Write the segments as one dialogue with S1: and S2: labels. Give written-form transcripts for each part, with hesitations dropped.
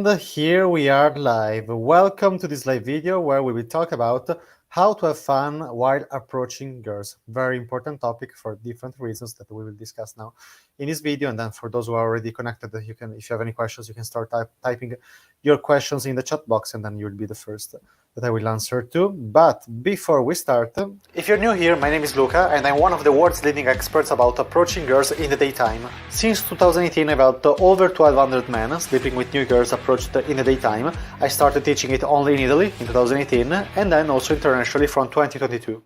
S1: And here we are live. Welcome to this live video where we will talk about how to have fun while approaching girls. Very important topic for different reasons that we will discuss now in this video. And then for those who are already connected, if you have any questions, you can start typing your questions in the chat box, and then you'll be the first that I will answer to. But before we start, if you're new here, my name is Luca, and I'm one of the world's leading experts about approaching girls in the daytime. Since 2018, I've helped over 1,200 men sleeping with new girls approached in the daytime. I started teaching it only in Italy in 2018, and then also internationally from 2022.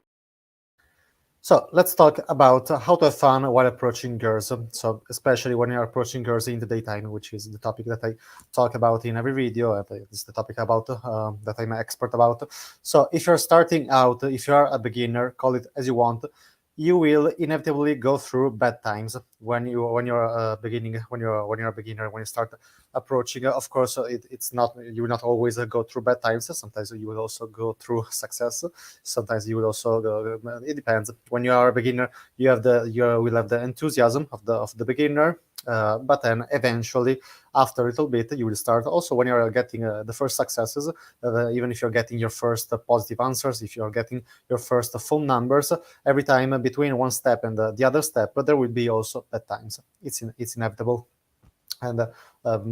S1: So let's talk about how to have fun while approaching girls. So especially when you're approaching girls in the daytime, which is the topic that I talk about in every video. It's the topic about that I'm an expert about. So if you're starting out, if you're a beginner, call it as you want, you will inevitably go through bad times when you're a beginner, when you start approaching. Of course, it's not, you will not always go through bad times. Sometimes you will also go through success. Sometimes you will also go, it depends. When you are a beginner, you will have the enthusiasm of the beginner, but then eventually after a little bit you will start also when you're getting the first successes, even if you're getting your first positive answers, if you're getting your first phone numbers, every time between one step and the other step, but there will be also bad times. It's inevitable. And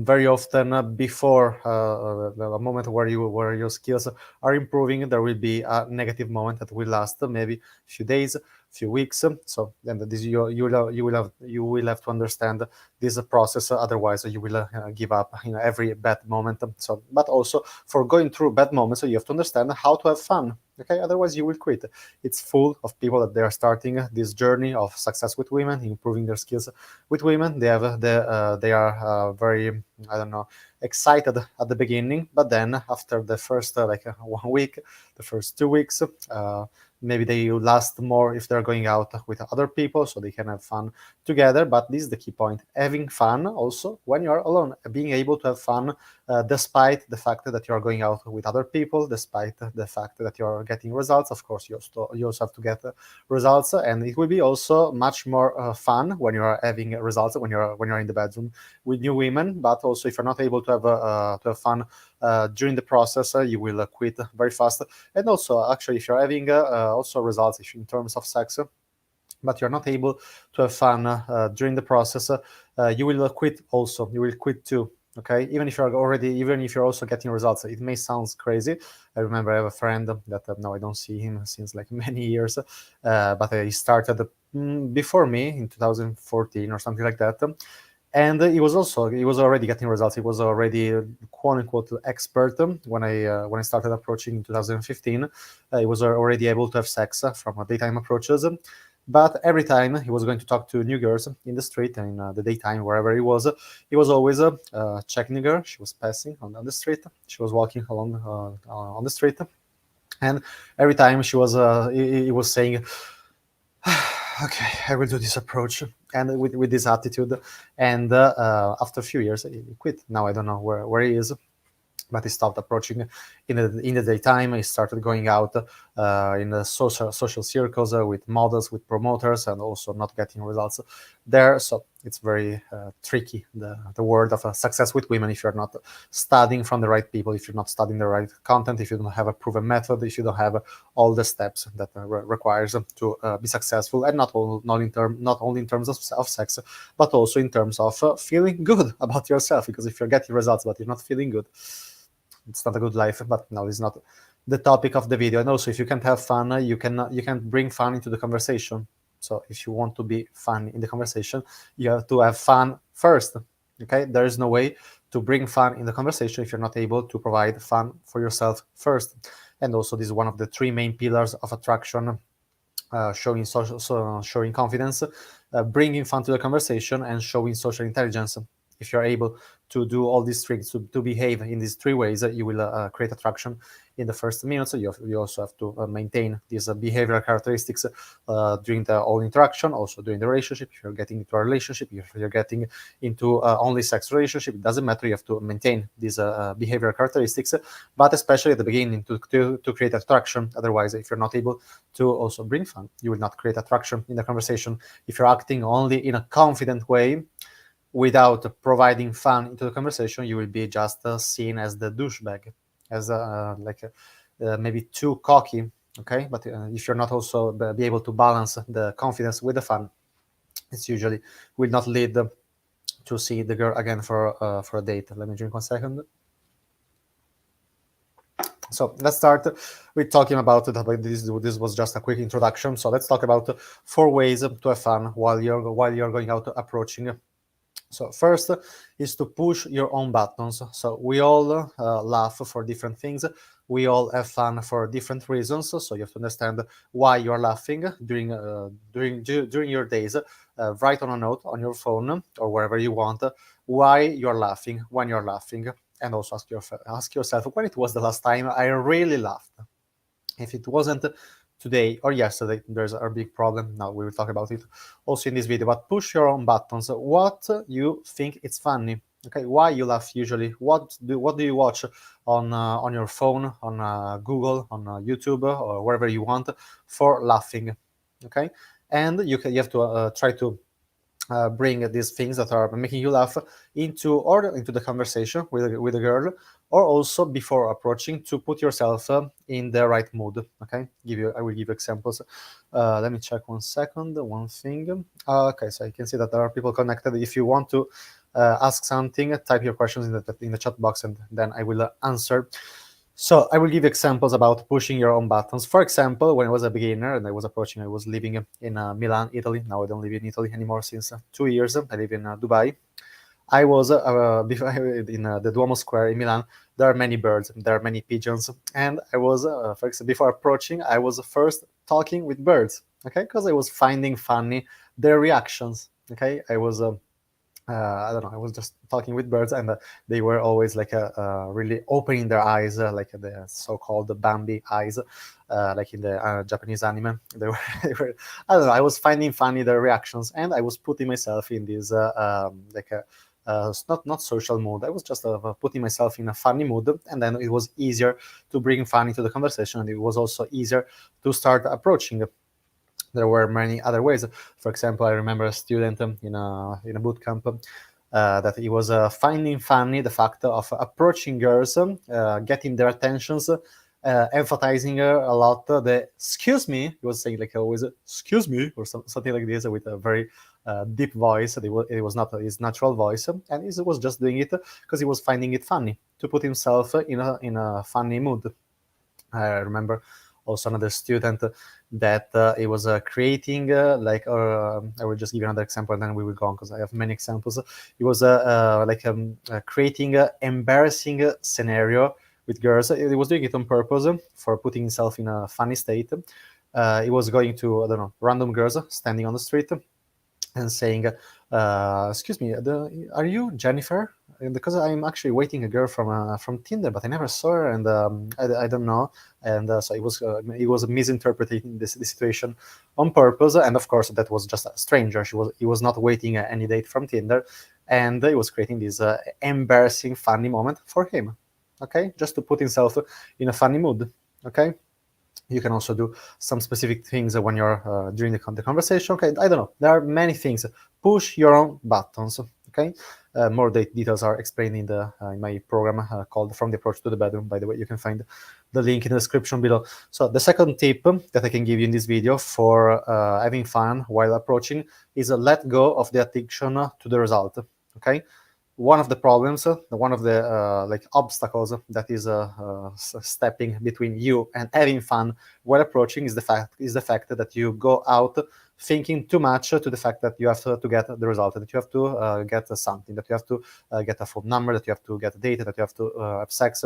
S1: very often before a moment where your skills are improving, there will be a negative moment that will last maybe a few days, few weeks. So then this you will have to understand this process. Otherwise, you will give up in every bad moment. So, but also for going through bad moments, you have to understand how to have fun. Okay, otherwise you will quit. It's full of people that they are starting this journey of success with women, improving their skills with women. They are very, I don't know, excited at the beginning, but then after the first 1 week, the first 2 weeks, maybe they last more if they're going out with other people, so they can have fun together. But this is the key point: having fun also when you're alone, being able to have fun despite the fact that you're going out with other people, despite the fact that you're getting results. Of course, you also have to get results, and it will be also much more fun when you're having results when you're in the bedroom with new women. But also, if you're not able to have fun during the process, you will quit very fast. And also, actually, if you're having also results in terms of sex, but you're not able to have fun during the process, you will quit also. You will quit too. Okay, even if you're also getting results, it may sound crazy. I remember I have a friend that now I don't see him since like many years, but he started before me in 2014 or something like that. And he was already getting results. He was already quote unquote expert when I started approaching in 2015. He was already able to have sex from daytime approaches. But every time he was going to talk to new girls in the street and in the daytime, wherever he was always checking the girl. She was passing on the street. She was walking along on the street, and every time he was saying, okay, I will do this approach, and with this attitude. And after a few years, he quit. Now I don't know where he is, but he stopped approaching in the daytime. He started going out in the social circles with models, with promoters, and also not getting results there. So it's very tricky, the world of success with women, if you're not studying from the right people, if you're not studying the right content, if you don't have a proven method, if you don't have all the steps that requires to be successful, and not only in terms of sex, but also in terms of feeling good about yourself. Because if you're getting results but you're not feeling good, it's not a good life. But no, it's not the topic of the video. And also, if you can't have fun, you can bring fun into the conversation. So if you want to be fun in the conversation, you have to have fun first. Okay, there is no way to bring fun in the conversation if you're not able to provide fun for yourself first. And also, this is one of the 3 main pillars of attraction: showing confidence, bringing fun to the conversation, and showing social intelligence. If you're able to do all these tricks, to behave in these 3 ways, you will create attraction in the first minutes. You also have to maintain these behavioral characteristics during the whole interaction, also during the relationship. If you're getting into a relationship, if you're getting into only sex relationship, it doesn't matter. You have to maintain these behavioral characteristics, but especially at the beginning to create attraction. Otherwise, if you're not able to also bring fun, you will not create attraction in the conversation. If you're acting only in a confident way, without providing fun into the conversation, you will be just seen as the douchebag, as maybe too cocky. Okay, but if you're not also be able to balance the confidence with the fun, it's usually will not lead to see the girl again for a date. Let me drink 1 second. So let's start with talking about this. This was just a quick introduction. So let's talk about 4 ways to have fun while you're going out approaching. So first is to push your own buttons. So we all laugh for different things. We all have fun for different reasons. So you have to understand why you are laughing during your days. Write on a note on your phone or wherever you want why you're laughing, when you're laughing, and also ask yourself when it was the last time I really laughed. If it wasn't today or yesterday, there's a big problem. Now we will talk about it also in this video. But push your own buttons. What you think it's funny? Okay, why you laugh usually? What do you watch on your phone, on Google, on YouTube, or wherever you want for laughing? Okay, and you have to try to bring these things that are making you laugh into the conversation with a girl, or also before approaching, to put yourself in the right mood. Okay, I will give you examples. Let me check 1 second, one thing. Okay, so you can see that there are people connected. If you want to ask something, type your questions in the chat box, and then I will answer. So I will give examples about pushing your own buttons. For example, when I was a beginner and I was approaching, I was living in Milan, Italy. Now I don't live in Italy anymore since 2 years. I live in Dubai. I was before in the Duomo Square in Milan. There are many birds, there are many pigeons, and I was, for example, before approaching, I was first talking with birds. Okay, because I was finding funny their reactions. Okay, I was. I don't know. I was just talking with birds, and they were always like really opening their eyes, like the so-called Bambi eyes, like in the Japanese anime. They were, they were. I don't know. I was finding funny their reactions, and I was putting myself in this like a not social mood. I was just putting myself in a funny mood, and then it was easier to bring fun into the conversation, and it was also easier to start approaching. There were many other ways. For example, I remember a student in a boot camp that he was finding funny the fact of approaching girls, getting their attentions, emphasizing a lot the "excuse me." He was saying like always "excuse me" or something like this with a very deep voice. It was not his natural voice, and he was just doing it because he was finding it funny to put himself in a funny mood. I remember also another student that he was creating I will just give you another example and then we will go on because I have many examples. He was creating an embarrassing scenario with girls. He was doing it on purpose for putting himself in a funny state. He was going to, I don't know, random girls standing on the street and saying, "Excuse me, are you Jennifer? Because I'm actually waiting a girl from Tinder, but I never saw her, and I don't know." And so he was misinterpreting this situation on purpose, and of course that was just a stranger. He was not waiting any date from Tinder, and he was creating this embarrassing, funny moment for him. Okay, just to put himself in a funny mood. Okay. You can also do some specific things when you're during the conversation. Okay, I don't know. There are many things. Push your own buttons. Okay, more details are explained in my program called "From the Approach to the Bedroom." By the way, you can find the link in the description below. So the second tip that I can give you in this video for having fun while approaching is let go of the addiction to the result. Okay, one of the problems, one of the obstacles that is stepping between you and having fun while approaching is the fact that you go out thinking too much to the fact that you have to get the result, that you have to get something, that you have to get a phone number, that you have to get data, that you have to have sex.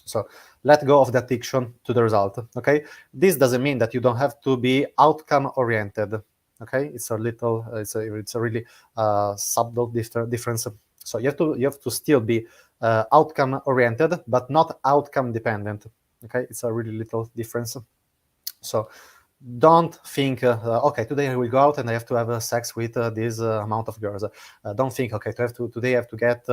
S1: So let go of the addiction to the result. Okay, this doesn't mean that you don't have to be outcome oriented. Okay, it's a really subtle difference. So you have to still be outcome oriented, but not outcome dependent. Okay, it's a really little difference. So don't think, okay, today I will go out and I have to have sex with this amount of girls. Don't think, okay, today I have to get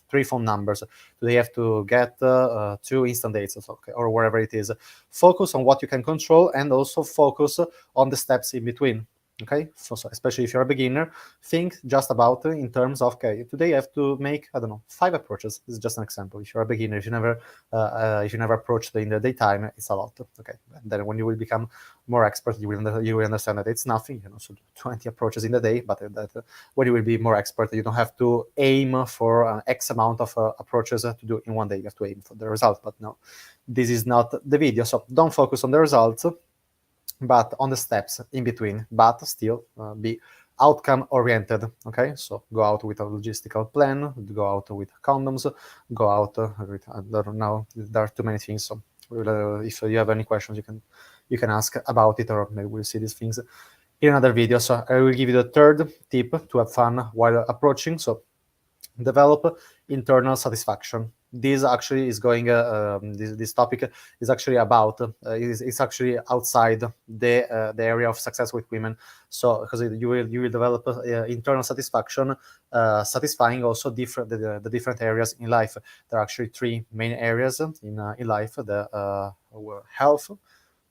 S1: 3 phone numbers. Today I have to get 2 instant dates, okay, or wherever it is. Focus on what you can control and also focus on the steps in between. Okay, so especially if you're a beginner, think just about in terms of, okay, today I have to make, I don't know, 5 approaches. This is just an example. If you're a beginner, if you never approached in the daytime, it's a lot. Okay, and then when you will become more expert, you will understand that it's nothing. So 20 approaches in the day, but that when you will be more expert, you don't have to aim for X amount of approaches to do in one day. You have to aim for the result. But no, this is not the video. So don't focus on the results, but on the steps in between, but still be outcome oriented. Okay, so go out with a logistical plan, go out with condoms, go out with, I don't know, there are too many things. So if you have any questions, you can ask about it, or maybe we'll see these things in another video. So I will give you the third tip to have fun while approaching. So develop internal satisfaction. This actually is going. This topic is actually about. It's actually outside the area of success with women. So because you will develop internal satisfaction, satisfying also the different areas in life. There are actually 3 main areas in life: the health,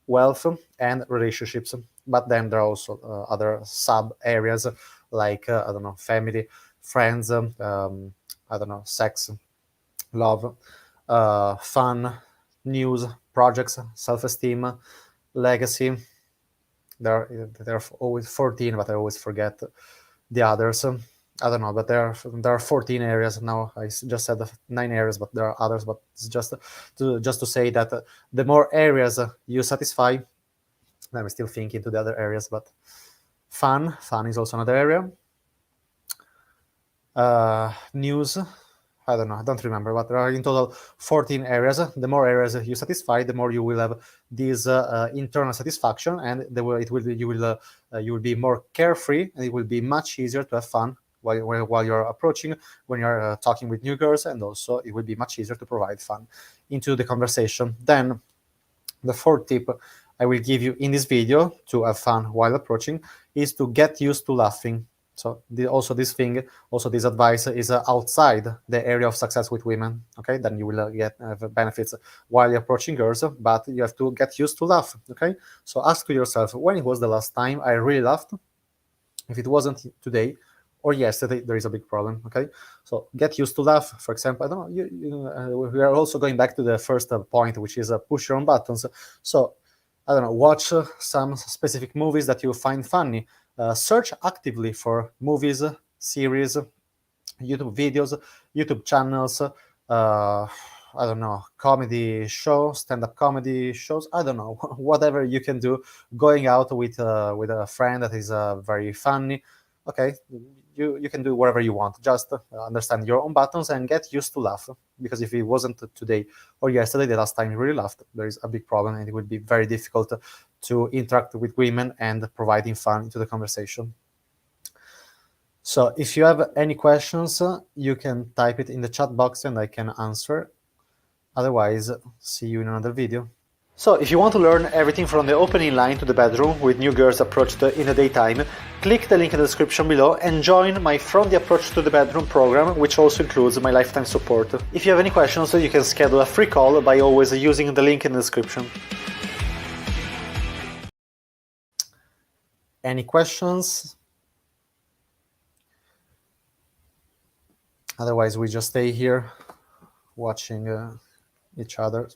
S1: wealth, and relationships. But then there are also other sub areas like I don't know, family, friends, I don't know, sex, love, fun, news, projects, self-esteem, legacy. There are always 14, but I always forget the others. I don't know, but there are 14 areas now. I just said 9 areas, but there are others. But it's just to say that the more areas you satisfy, I'm still thinking to the other areas, but fun is also another area. News, I don't know, I don't remember, but there are in total 14 areas. The more areas you satisfy, the more you will have this internal satisfaction, and you will be more carefree, and it will be much easier to have fun while you're approaching, when you're talking with new girls, and also it will be much easier to provide fun into the conversation. Then the fourth tip I will give you in this video to have fun while approaching is to get used to laughing. So this advice is outside the area of success with women. Okay, then you will get benefits while you're approaching girls, but you have to get used to laugh. Okay, so ask to yourself, when it was the last time I really laughed? If it wasn't today or yesterday, there is a big problem. Okay, so get used to laugh. For example, I don't know. We are also going back to the first point, which is push your own buttons. So I don't know. Watch some specific movies that you find funny. Search actively for movies, series, YouTube videos, YouTube channels. I don't know, comedy shows, stand-up comedy shows. I don't know, whatever you can do. Going out with a friend that is very funny. Okay, you can do whatever you want. Just understand your own buttons and get used to laugh. Because if it wasn't today or yesterday, the last time you really laughed, there is a big problem, and it would be very difficult to interact with women and providing fun into the conversation. So if you have any questions, you can type it in the chat box and I can answer. Otherwise, see you in another video. So if you want to learn everything from the opening line to the bedroom with new girls approached in the daytime, click the link in the description below and join my From the Approach to the Bedroom program, which also includes my lifetime support. If you have any questions, you can schedule a free call by always using the link in the description. Any questions? Otherwise, we just stay here watching each other.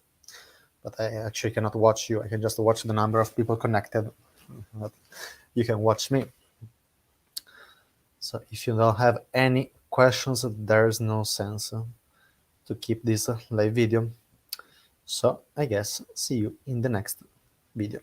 S1: But I actually cannot watch you. I can just watch the number of people connected. But you can watch me. So if you don't have any questions, there's no sense to keep this live video. So I guess see you in the next video.